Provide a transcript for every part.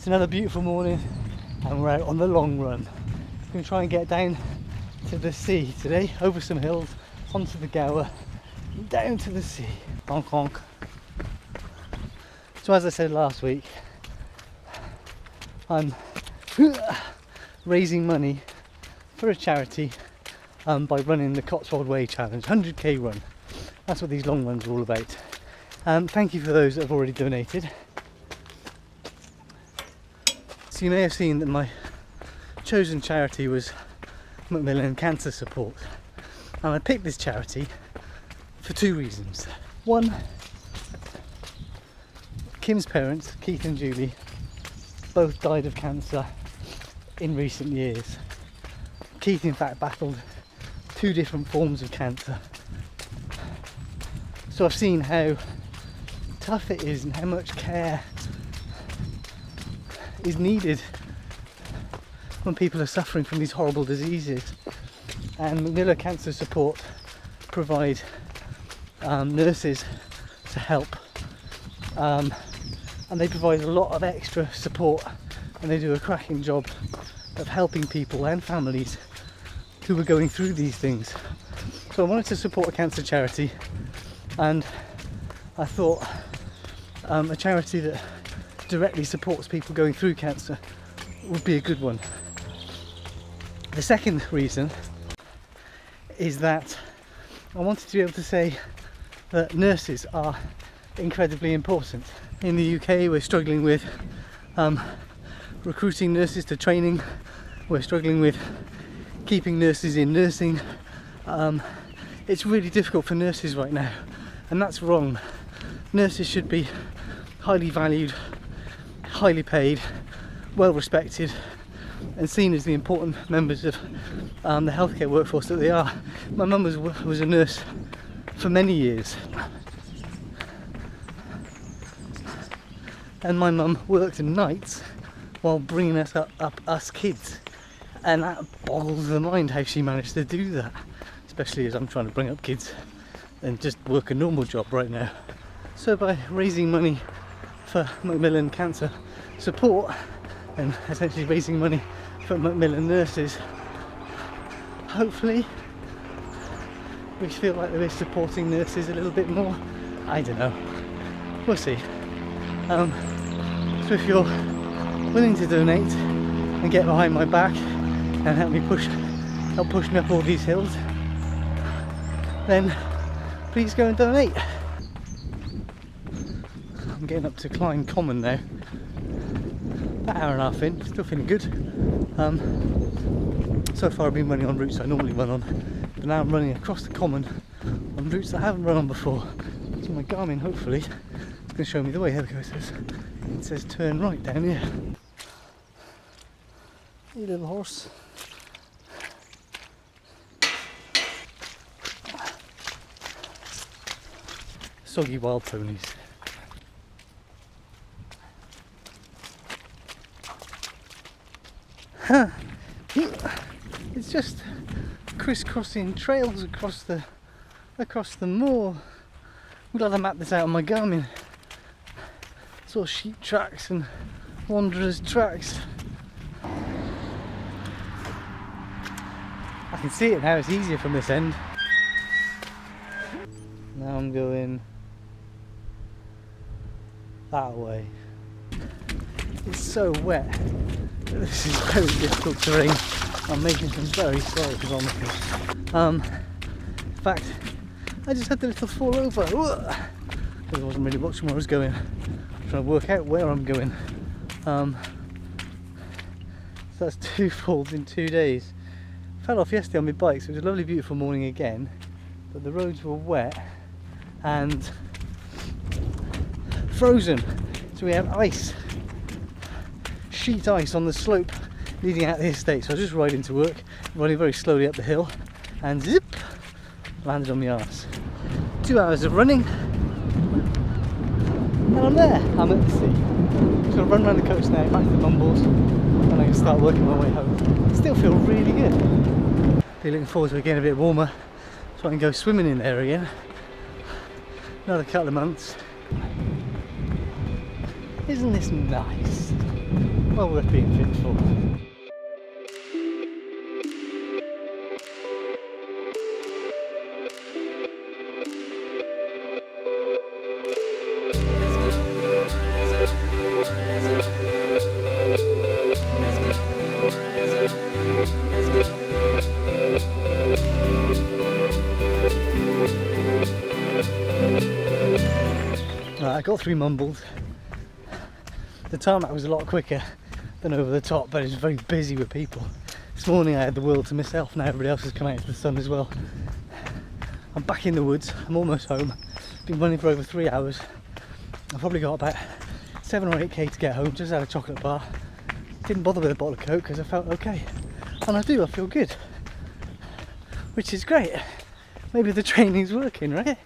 another beautiful morning and we're out on the long run. We're going to try and get down to the sea today, over some hills, onto the Gower, down to the sea. Honk honk. So as I said last week, I'm raising money for a charity by running the Cotswold Way Challenge, 100k run. That's what these long runs are all about. Thank you for those that have already donated. So you may have seen that my chosen charity was Macmillan Cancer Support, and I picked this charity for two reasons. One, Kim's parents, Keith and Julie, both died of cancer in recent years. Keith in fact battled 2 different forms of cancer. So I've seen how tough it is and how much care is needed when people are suffering from these horrible diseases. And Macmillan Cancer Support provide nurses to help, and they provide a lot of extra support, and they do a cracking job of helping people and families who are going through these things. So I wanted to support a cancer charity, and I thought a charity that directly supports people going through cancer would be a good one. The second reason is that I wanted to be able to say that nurses are incredibly important. In the UK we're struggling with recruiting nurses to training, we're struggling with keeping nurses in nursing. It's really difficult for nurses right now, and that's wrong. Nurses should be highly valued, highly paid, well respected, and seen as the important members of the healthcare workforce that they are. My mum was a nurse for many years, and my mum worked nights while bringing us up us kids, and that boggles the mind how she managed to do that, especially as I'm trying to bring up kids and just work a normal job right now. So by raising money for Macmillan Cancer Support and essentially raising money for Macmillan nurses, hopefully we feel like we're supporting nurses a little bit more. I don't know, we'll see. So if you're willing to donate and get behind my back and help push me up all these hills, then please go and donate. I'm getting up to Klein Common now, about an hour and a half in, still feeling good. So far I've been running on routes I normally run on, but now I'm running across the common on routes I haven't run on before. So my Garmin hopefully is going to show me the way. Here we go, it says turn right down here. Hey little horse. Soggy wild ponies. It's just crisscrossing trails across the moor. I'm glad I mapped this out on my Garmin. Sort of sheep tracks and wanderers tracks. I can see it now, it's easier from this end. Now I'm going that way. It's so wet. This is very difficult terrain. I'm making some very slow kilometres. In fact, I just had the little fall over. Because I wasn't really watching where I was going. I'm trying to work out where I'm going. So that's 2 falls in 2 days. Fell off yesterday on my bike, so it was a lovely beautiful morning again, but the roads were wet and frozen, so we have ice, sheet ice on the slope leading out the estate. So I was just riding to work, running very slowly up the hill, and zip, landed on my arse. 2 hours of running and I'm there, I'm at the sea. I'm just going to run around the coast now, back to the Mumbles, and I can start working my way home. Still feel really good. Be looking forward to it getting a bit warmer so I can go swimming in there again. Another couple of months. Isn't this nice? well worth being fit for. Right, I got through Mumbles. The tarmac was a lot quicker than over the top, but it was very busy with people. This morning I had the world to myself, now everybody else has come out into the sun as well. I'm back in the woods, I'm almost home. Been running for over 3 hours. I've probably got about 7 or 8k to get home, just had a chocolate bar. Didn't bother with a bottle of Coke because I felt okay. And I feel good. Which is great. Maybe the training's working, right?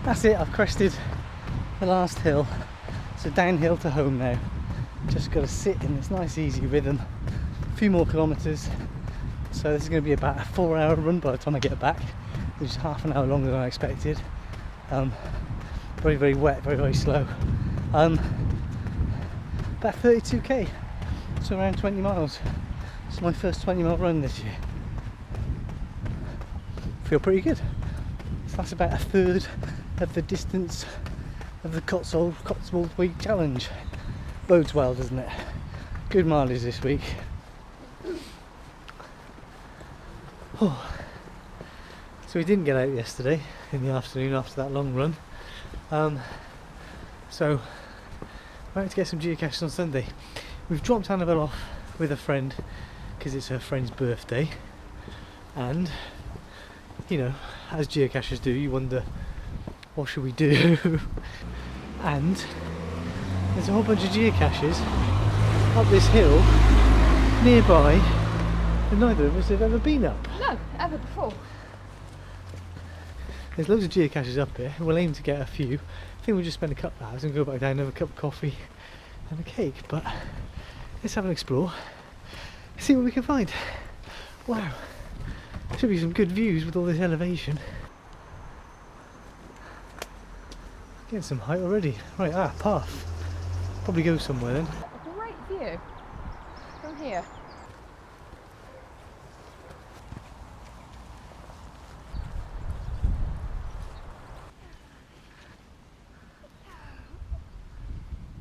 That's it, I've crested the last hill. So downhill to home now. Just got to sit in this nice easy rhythm. A few more kilometres. So this is going to be about a 4-hour run by the time I get back, which is half an hour longer than I expected. Very, very wet, very, very slow. About 32k, so around 20 miles. It's my first 20-mile run this year. Feel pretty good. So that's about a third of the distance of the Cotswold Week Challenge. Bodes well, doesn't it? Good mileage this week. Oh. So we didn't get out yesterday in the afternoon after that long run. So we're out to get some geocaches on Sunday. We've dropped Annabelle off with a friend because it's her friend's birthday, and you know, as geocachers do, you wonder what should we do. And there's a whole bunch of geocaches up this hill nearby that neither of us have ever been up. No, ever before. There's loads of geocaches up here. We'll aim to get a few. I think we'll just spend a couple of hours and go back down and have a cup of coffee and a cake, but let's have an explore, see what we can find. Wow, should be some good views with all this elevation. Getting some height already. Right, path. Probably go somewhere then. A great view from here.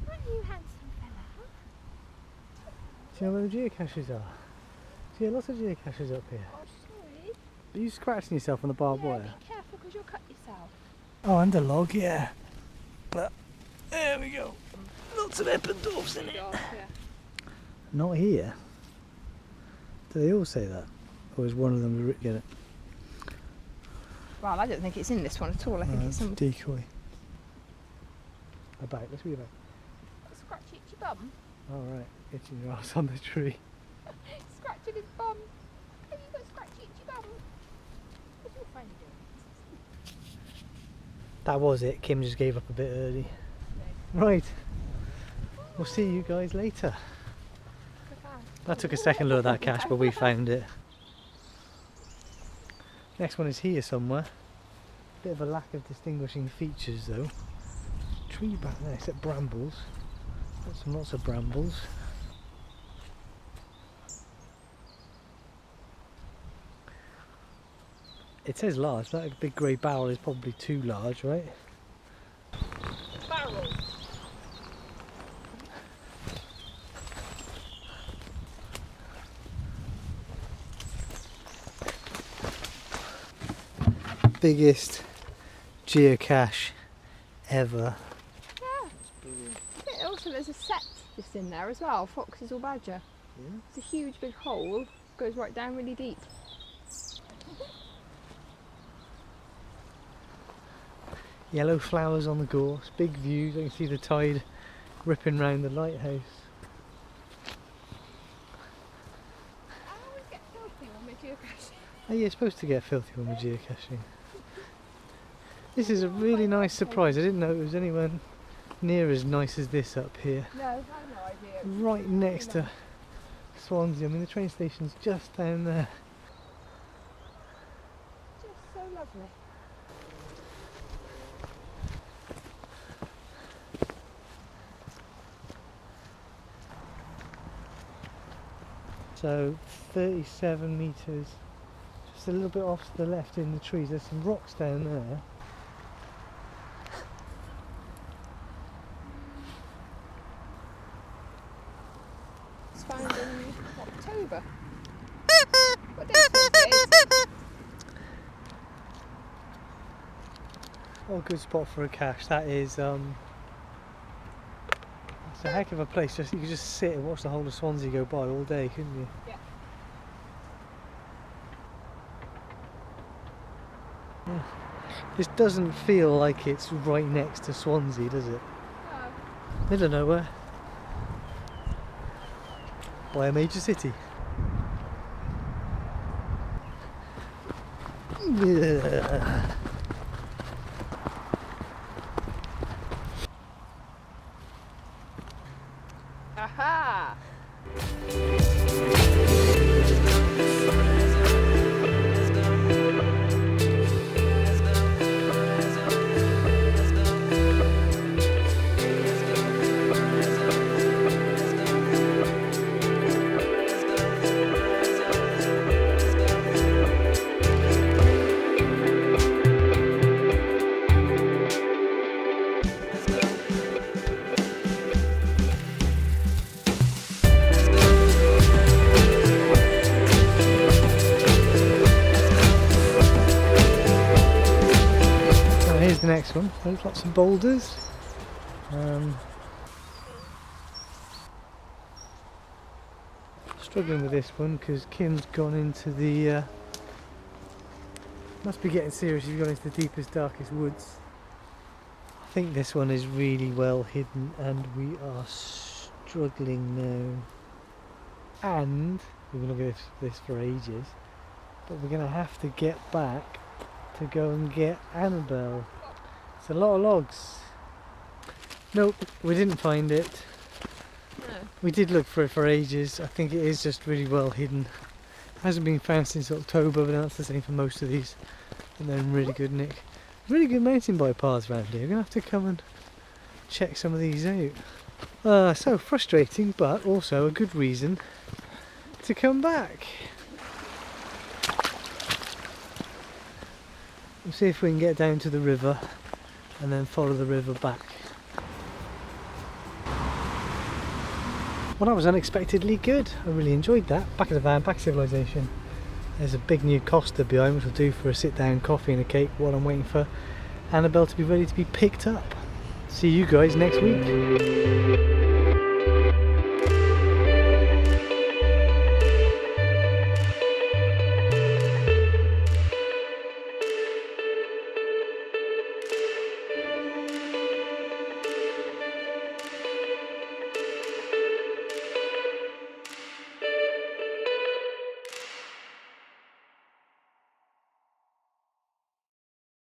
Aren't you handsome fella? Do you know where the geocaches are? See, lots of geocaches up here. Oh, sorry. Are you scratching yourself on the barbed wire? Be careful because you'll cut yourself. Oh, and a log, yeah. But there we go. Lots of Eppendorfs in it. Yeah. Not here. Do they all say that? Or is one of them get it? Well, I don't think it's in this one at all. I think it's some decoy. About, let's read about. scratch itchy bum. Alright, itching your ass on the tree. Scratching his bum. Have you got scratchy itchy bum? What's your friend doing? That was it, Kim just gave up a bit early. Right, we'll see you guys later. That took a second look at that cache, but we found it. Next one is here somewhere. Bit of a lack of distinguishing features though. Tree back there, except brambles. Lots of brambles. It says large, but that big grey barrel is probably too large, right? Barrel. Biggest geocache ever. Yeah. Also, there's a set just in there as well. Foxes or badger. Yeah. It's a huge big hole. Goes right down really deep. Yellow flowers on the gorse, big views. I can see the tide ripping round the lighthouse. I always get filthy when we're geocaching. Oh, you're supposed to get filthy when we're geocaching. This is a really nice surprise. I didn't know it was anywhere near as nice as this up here. No, I have no idea. Right next to Swansea. I mean, the train station's just down there. Just so lovely. So 37 metres, just a little bit off to the left in the trees. There's some rocks down there. It's found in October. What day is it? Oh, good spot for a cache. That is, it's a heck of a place. Just you could just sit and watch the whole of Swansea go by all day, couldn't you? Yeah. Yeah. This doesn't feel like it's right next to Swansea, does it? No. Middle of nowhere. By a major city. Aha! Here's the next one. There's lots of boulders. Struggling with this one because Kim's gone into the must be getting serious. You've gone into the deepest, darkest woods. I think this one is really well hidden and we are struggling now. And we've been looking at this for ages, but we're going to have to get back to go and get Annabelle. It's a lot of logs. Nope, we didn't find it. No. We did look for it for ages. I think it is just really well hidden. Hasn't been found since October, but that's the same for most of these. And they're in really good nick. Really good mountain bike paths around here. We're going to have to come and check some of these out. So frustrating, but also a good reason to come back. We'll see if we can get down to the river and then follow the river back. Well, that was unexpectedly good. I really enjoyed that. Back of the van, back to civilization. There's a big new Costa behind, which will do for a sit down coffee and a cake while I'm waiting for Annabelle to be ready to be picked up. See you guys next week.